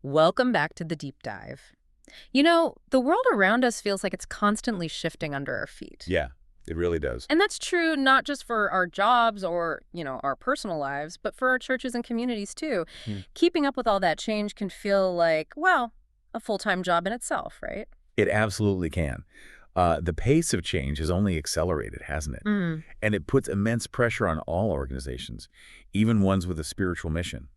Welcome back to the deep dive. You know, the world around us feels like it's constantly shifting under our feet. Yeah, it really does. And that's true not just for our jobs or, our personal lives, but for our churches and communities too. Hmm. Keeping up with all that change can feel like, well, a full-time job in itself, right? It absolutely can. The pace of change has only accelerated, hasn't it? Mm. And it puts immense pressure on all organizations, even ones with a spiritual mission.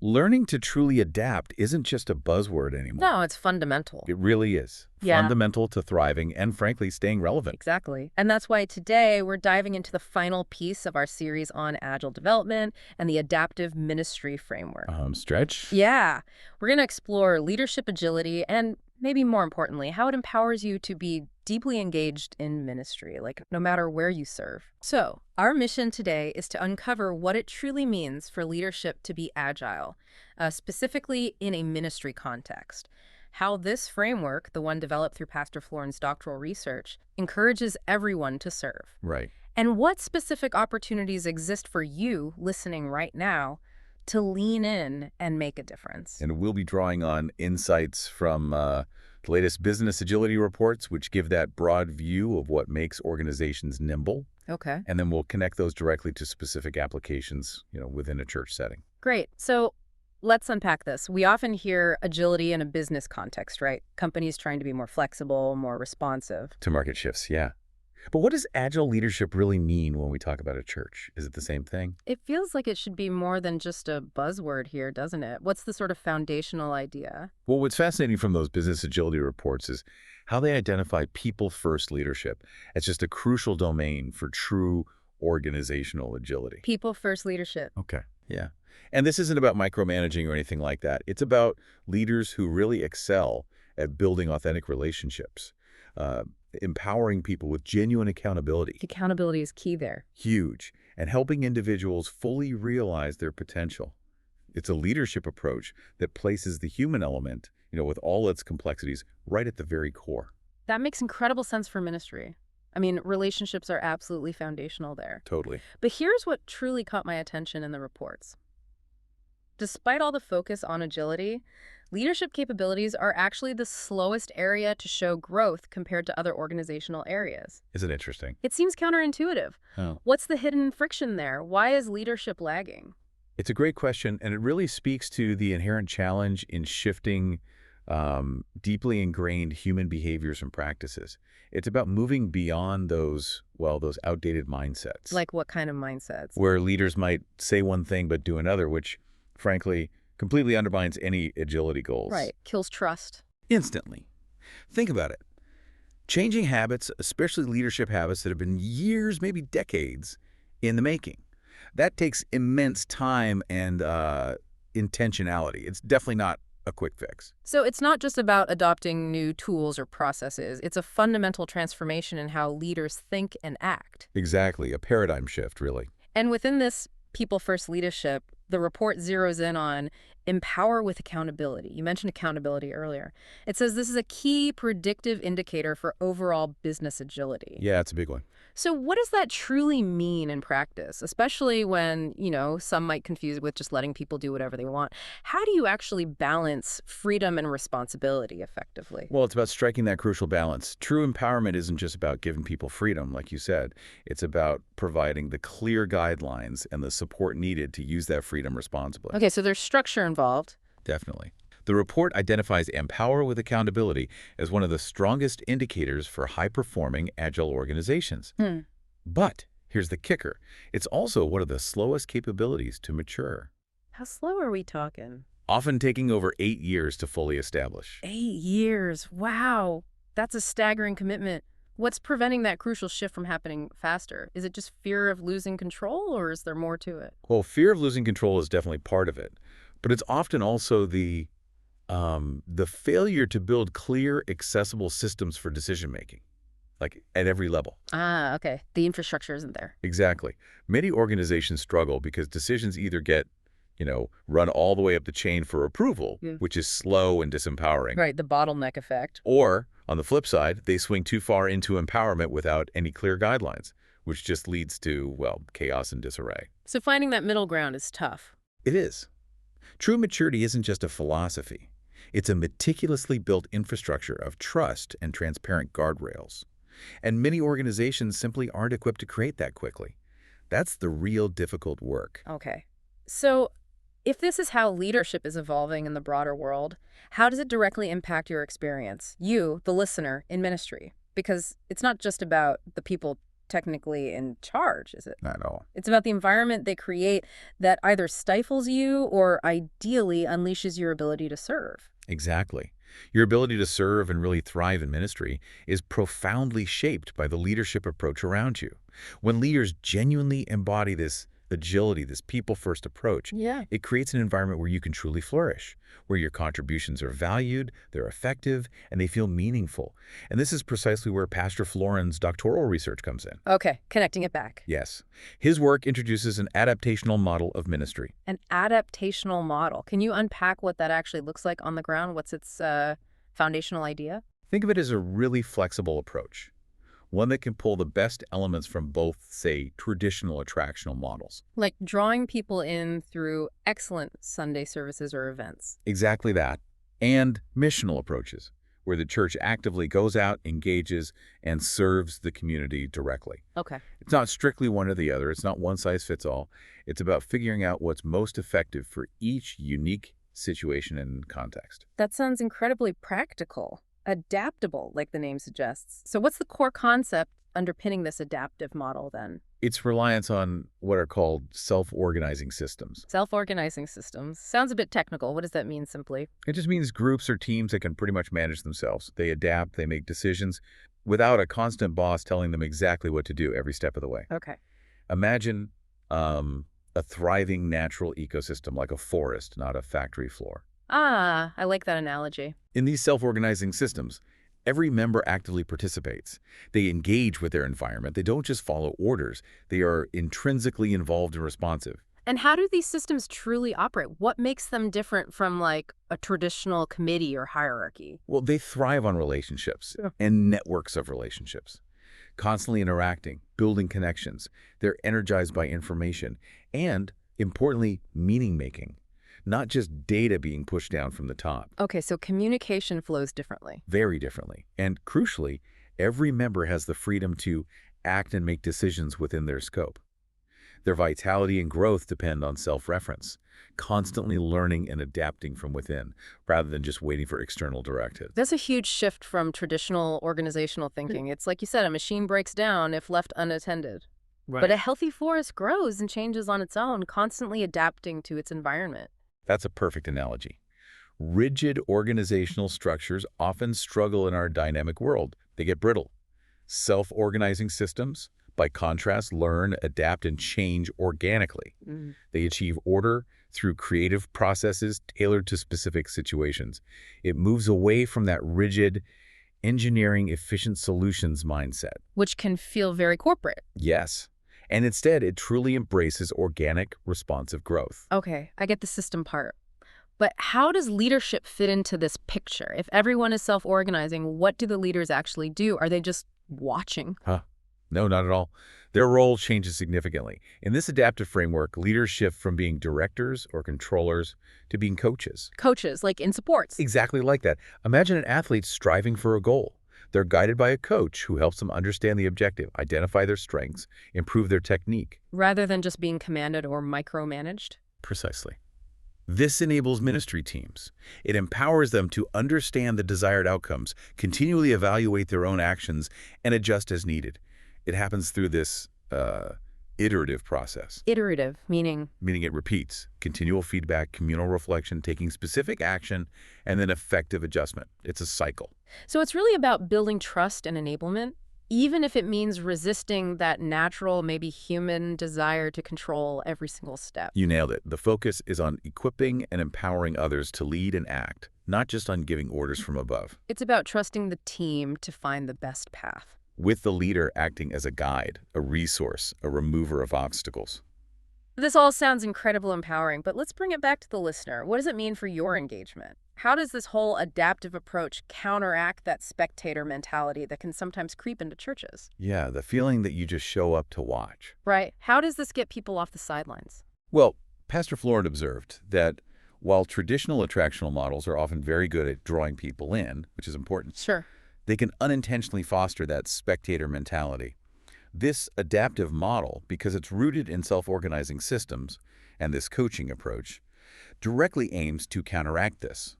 Learning to truly adapt isn't just a buzzword anymore. No, it's fundamental. It really is. Yeah. Fundamental to thriving and, frankly, staying relevant. Exactly. And that's why today we're diving into the final piece of our series on agile development and the adaptive ministry framework. Stretch? Yeah, we're going to explore leadership agility and maybe more importantly, how it empowers you to be deeply engaged in ministry, like no matter where you serve. So, our mission today is to uncover what it truly means for leadership to be agile, specifically in a ministry context. How this framework, the one developed through Pastor Florin's doctoral research, encourages everyone to serve. Right. And what specific opportunities exist for you listening right now to lean in and make a difference. And we'll be drawing on insights from the latest business agility reports, which give that broad view of what makes organizations nimble. Okay. And then we'll connect those directly to specific applications, within a church setting. Great. So let's unpack this. We often hear agility in a business context, right? Companies trying to be more flexible, more responsive. To market shifts, yeah. But what does agile leadership really mean when we talk about a church? Is it the same thing? It feels like it should be more than just a buzzword here, doesn't it? What's the sort of foundational idea? Well, what's fascinating from those business agility reports is how they identify people-first leadership as just a crucial domain for true organizational agility. People first leadership. Okay. Yeah. And this isn't about micromanaging or anything like that. It's about leaders who really excel at building authentic relationships, empowering people with genuine accountability. Accountability is key there. Huge. And helping individuals fully realize their potential. It's a leadership approach that places the human element, with all its complexities, right at the very core. That makes incredible sense for ministry. I mean, relationships are absolutely foundational there. Totally. But here's what truly caught my attention in the reports. Despite all the focus on agility, leadership capabilities are actually the slowest area to show growth compared to other organizational areas. Isn't it interesting? It seems counterintuitive. Oh. What's the hidden friction there? Why is leadership lagging? It's a great question, and it really speaks to the inherent challenge in shifting deeply ingrained human behaviors and practices. It's about moving beyond those outdated mindsets. Like what kind of mindsets? Where leaders might say one thing but do another, which, frankly, completely undermines any agility goals. Right. Kills trust. Instantly. Think about it. Changing habits, especially leadership habits that have been years, maybe decades, in the making. That takes immense time and intentionality. It's definitely not a quick fix. So it's not just about adopting new tools or processes. It's a fundamental transformation in how leaders think and act. Exactly. A paradigm shift, really. And within this people-first leadership, the report zeroes in on empower with accountability. You mentioned accountability earlier. It says this is a key predictive indicator for overall business agility. Yeah, it's a big one. So what does that truly mean in practice, especially when, some might confuse it with just letting people do whatever they want? How do you actually balance freedom and responsibility effectively? Well, it's about striking that crucial balance. True empowerment isn't just about giving people freedom, like you said. It's about providing the clear guidelines and the support needed to use that freedom responsibly. Okay, so there's structure involved. Definitely. The report identifies empower with accountability as one of the strongest indicators for high-performing agile organizations. But here's the kicker. It's also one of the slowest capabilities to mature, How slow are we talking? often taking over 8 years to fully establish. 8 years. Wow. That's a staggering commitment. What's preventing that crucial shift from happening faster? Is it just fear of losing control, or is there more to it? Well, fear of losing control is definitely part of it, but it's often also the failure to build clear, accessible systems for decision-making, like at every level. Ah, okay. The infrastructure isn't there. Exactly. Many organizations struggle because decisions either get, run all the way up the chain for approval, which is slow and disempowering. Right, the bottleneck effect. Or, on the flip side, they swing too far into empowerment without any clear guidelines, which just leads to, chaos and disarray. So finding that middle ground is tough. It is. True maturity isn't just a philosophy. It's a meticulously built infrastructure of trust and transparent guardrails. And many organizations simply aren't equipped to create that quickly. That's the real difficult work. Okay. So, if this is how leadership is evolving in the broader world, how does it directly impact your experience, you, the listener, in ministry? Because it's not just about the people technically in charge, is it? Not at all. It's about the environment they create that either stifles you or ideally unleashes your ability to serve. Exactly. Your ability to serve and really thrive in ministry is profoundly shaped by the leadership approach around you. When leaders genuinely embody this agility, this people-first approach, Yeah. it creates an environment where you can truly flourish, where your contributions are valued, they're effective, and they feel meaningful. And this is precisely where Pastor Florin's doctoral research comes in. Okay, connecting it back. Yes. His work introduces an adaptational model of ministry. An adaptational model. Can you unpack what that actually looks like on the ground? What's its foundational idea? Think of it as a really flexible approach, one that can pull the best elements from both, say, traditional attractional models. Like drawing people in through excellent Sunday services or events. Exactly that. And missional approaches, where the church actively goes out, engages, and serves the community directly. Okay. It's not strictly one or the other. It's not one size fits all. It's about figuring out what's most effective for each unique situation and context. That sounds incredibly practical. Adaptable, like the name suggests. So what's the core concept underpinning this adaptive model then? Its reliance on what are called self-organizing systems. Self-organizing systems. Sounds a bit technical. What does that mean simply? It just means groups or teams that can pretty much manage themselves. They adapt, they make decisions without a constant boss telling them exactly what to do every step of the way. Okay. Imagine a thriving natural ecosystem like a forest, not a factory floor. Ah, I like that analogy. In these self-organizing systems, every member actively participates. They engage with their environment. They don't just follow orders. They are intrinsically involved and responsive. And how do these systems truly operate? What makes them different from like a traditional committee or hierarchy? Well, they thrive on relationships and networks of relationships, constantly interacting, building connections. They're energized by information and, importantly, meaning-making, not just data being pushed down from the top. Okay, so communication flows differently. Very differently. And crucially, every member has the freedom to act and make decisions within their scope. Their vitality and growth depend on self-reference, constantly learning and adapting from within, rather than just waiting for external directives. That's a huge shift from traditional organizational thinking. It's like you said, a machine breaks down if left unattended. Right. But a healthy forest grows and changes on its own, constantly adapting to its environment. That's a perfect analogy. Rigid organizational structures often struggle in our dynamic world. They get brittle. Self-organizing systems, by contrast, learn, adapt, and change organically. They achieve order through creative processes tailored to specific situations. It moves away from that rigid, engineering efficient solutions mindset. Which can feel very corporate. Yes. And instead, it truly embraces organic, responsive growth. Okay, I get the system part. But how does leadership fit into this picture? If everyone is self-organizing, what do the leaders actually do? Are they just watching? No, not at all. Their role changes significantly. In this adaptive framework, leaders shift from being directors or controllers to being coaches. Coaches, like in sports. Exactly like that. Imagine an athlete striving for a goal. They're guided by a coach who helps them understand the objective, identify their strengths, improve their technique. Rather than just being commanded or micromanaged? Precisely. This enables ministry teams. It empowers them to understand the desired outcomes, continually evaluate their own actions, and adjust as needed. It happens through this iterative process. Iterative, meaning? Meaning it repeats. Continual feedback, communal reflection, taking specific action, and then effective adjustment. It's a cycle. So it's really about building trust and enablement, even if it means resisting that natural, maybe human desire to control every single step. You nailed it. The focus is on equipping and empowering others to lead and act, not just on giving orders from above. It's about trusting the team to find the best path. With the leader acting as a guide, a resource, a remover of obstacles. This all sounds incredibly empowering, but let's bring it back to the listener. What does it mean for your engagement? How does this whole adaptive approach counteract that spectator mentality that can sometimes creep into churches? Yeah, the feeling that you just show up to watch. Right. How does this get people off the sidelines? Well, Pastor Florin observed that While traditional attractional models are often very good at drawing people in, which is important, Sure. they can unintentionally foster that spectator mentality. This adaptive model, because it's rooted in self-organizing systems and this coaching approach, directly aims to counteract this.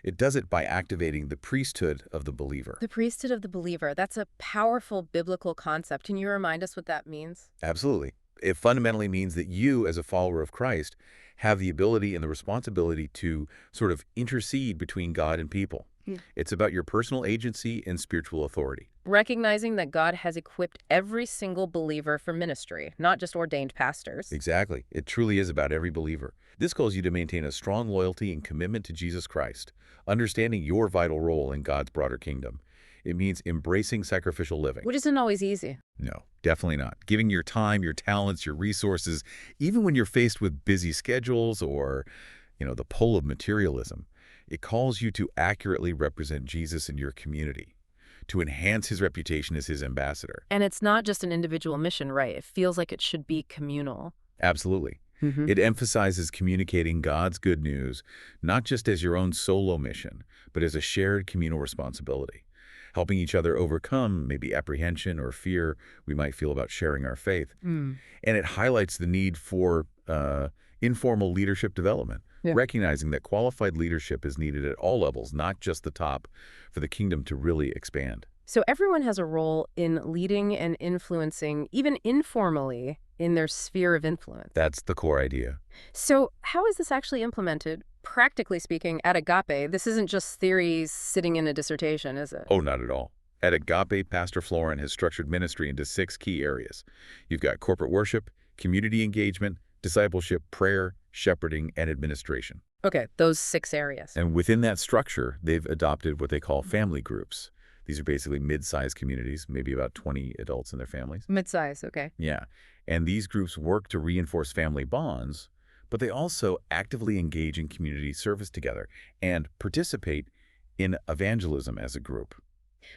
It does it by activating the priesthood of the believer. The priesthood of the believer. That's a powerful biblical concept. Can you remind us what that means? Absolutely. It fundamentally means that you, as a follower of Christ, have the ability and the responsibility to sort of intercede between God and people. Hmm. It's about your personal agency and spiritual authority. Recognizing that God has equipped every single believer for ministry, not just ordained pastors. Exactly. It truly is about every believer. This calls you to maintain a strong loyalty and commitment to Jesus Christ, understanding your vital role in God's broader kingdom. It means embracing sacrificial living. Which isn't always easy. No, definitely not. Giving your time, your talents, your resources, even when you're faced with busy schedules or, the pull of materialism, it calls you to accurately represent Jesus in your community, to enhance his reputation as his ambassador. And it's not just an individual mission, right? It feels like it should be communal. Absolutely. Mm-hmm. It emphasizes communicating God's good news, not just as your own solo mission, but as a shared communal responsibility, helping each other overcome maybe apprehension or fear we might feel about sharing our faith. Mm. And it highlights the need for informal leadership development, Yeah. recognizing that qualified leadership is needed at all levels, not just the top, for the kingdom to really expand. So everyone has a role in leading and influencing, even informally, in their sphere of influence. That's the core idea. So how is this actually implemented, practically speaking, at Agape? This isn't just theories sitting in a dissertation, is it? Oh, not at all. At Agape, Pastor Florin has structured ministry into 6 key areas. You've got corporate worship, community engagement, discipleship, prayer, shepherding, and administration. Okay, those 6 areas. And within that structure, they've adopted what they call family groups. These are basically mid-sized communities, maybe about 20 adults and their families. Mid-size, okay. Yeah. And these groups work to reinforce family bonds, but they also actively engage in community service together and participate in evangelism as a group.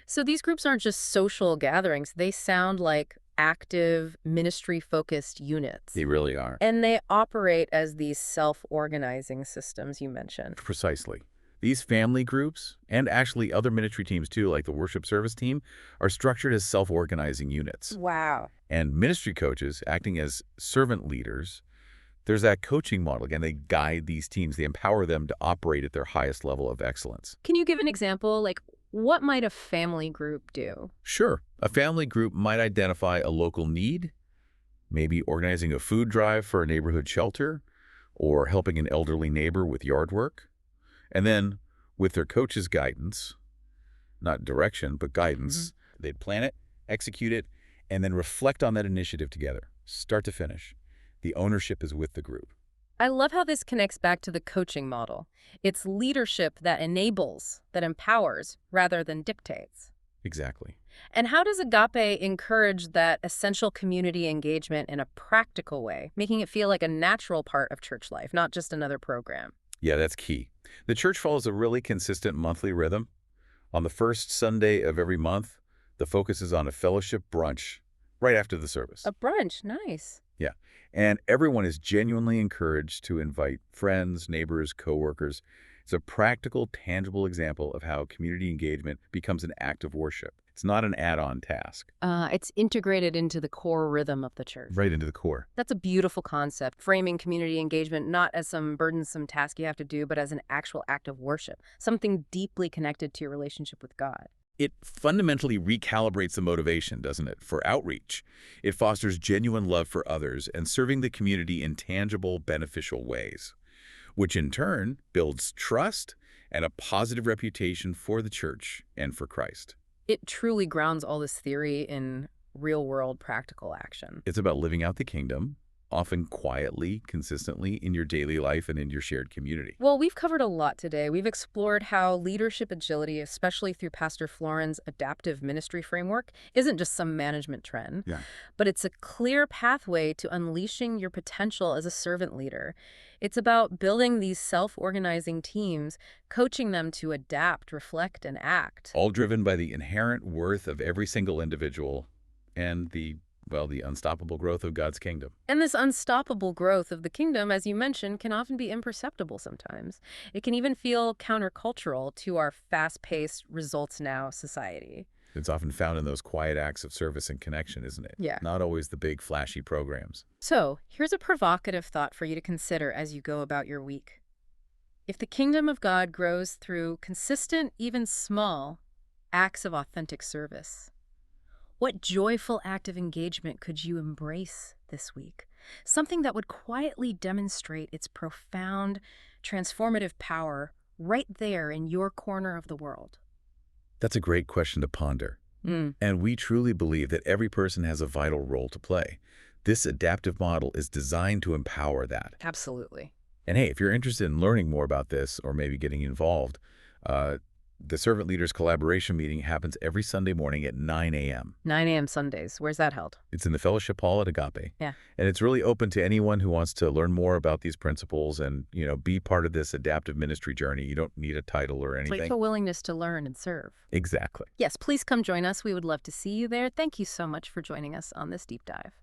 So these groups aren't just social gatherings. They sound like active, ministry-focused units. They really are. And they operate as these self-organizing systems you mentioned. Precisely. These family groups, and actually other ministry teams too, like the worship service team, are structured as self-organizing units. Wow. And ministry coaches, acting as servant leaders, there's that coaching model. Again, they guide these teams. They empower them to operate at their highest level of excellence. Can you give an example? Like, what might a family group do? Sure. A family group might identify a local need, maybe organizing a food drive for a neighborhood shelter, or helping an elderly neighbor with yard work. And then, with their coach's guidance, not direction, but guidance, they'd plan it, execute it, and then reflect on that initiative together, start to finish. The ownership is with the group. I love how this connects back to the coaching model. It's leadership that enables, that empowers, rather than dictates. Exactly. And how does Agape encourage that essential community engagement in a practical way, making it feel like a natural part of church life, not just another program? Yeah, that's key. The church follows a really consistent monthly rhythm. On the first Sunday of every month, the focus is on a fellowship brunch right after the service. A brunch, nice. Yeah. And everyone is genuinely encouraged to invite friends, neighbors, coworkers. It's a practical, tangible example of how community engagement becomes an act of worship. It's not an add-on task. It's integrated into the core rhythm of the church. Right into the core. That's a beautiful concept, framing community engagement not as some burdensome task you have to do, but as an actual act of worship, something deeply connected to your relationship with God. It fundamentally recalibrates the motivation, doesn't it, for outreach. It fosters genuine love for others and serving the community in tangible, beneficial ways, which in turn builds trust and a positive reputation for the church and for Christ. It truly grounds all this theory in real-world practical action. It's about living out the kingdom, often quietly, consistently, in your daily life and in your shared community. Well, we've covered a lot today. We've explored how leadership agility, especially through Pastor Florin's adaptive ministry framework, isn't just some management trend, but it's a clear pathway to unleashing your potential as a servant leader. It's about building these self-organizing teams, coaching them to adapt, reflect, and act. All driven by the inherent worth of every single individual and the Well, the unstoppable growth of God's kingdom. And this unstoppable growth of the kingdom, as you mentioned, can often be imperceptible sometimes. It can even feel countercultural to our fast-paced, results-now society. It's often found in those quiet acts of service and connection, isn't it? Yeah. Not always the big, flashy programs. So, here's a provocative thought for you to consider as you go about your week. If the kingdom of God grows through consistent, even small, acts of authentic service, what joyful act of engagement could you embrace this week? Something that would quietly demonstrate its profound, transformative power right there in your corner of the world. That's a great question to ponder. Mm, And we truly believe that every person has a vital role to play. This adaptive model is designed to empower that. absolutely. And hey, if you're interested in learning more about this or maybe getting involved, uh, the Servant Leaders Collaboration Meeting happens every Sunday morning at 9 a.m. 9 a.m. Sundays. Where's that held? It's in the Fellowship Hall at Agape. Yeah. And it's really open to anyone who wants to learn more about these principles and, be part of this adaptive ministry journey. You don't need a title or It's like anything. a willingness to learn and serve. Exactly. Yes, please come join us. We would love to see you there. Thank you so much for joining us on this deep dive.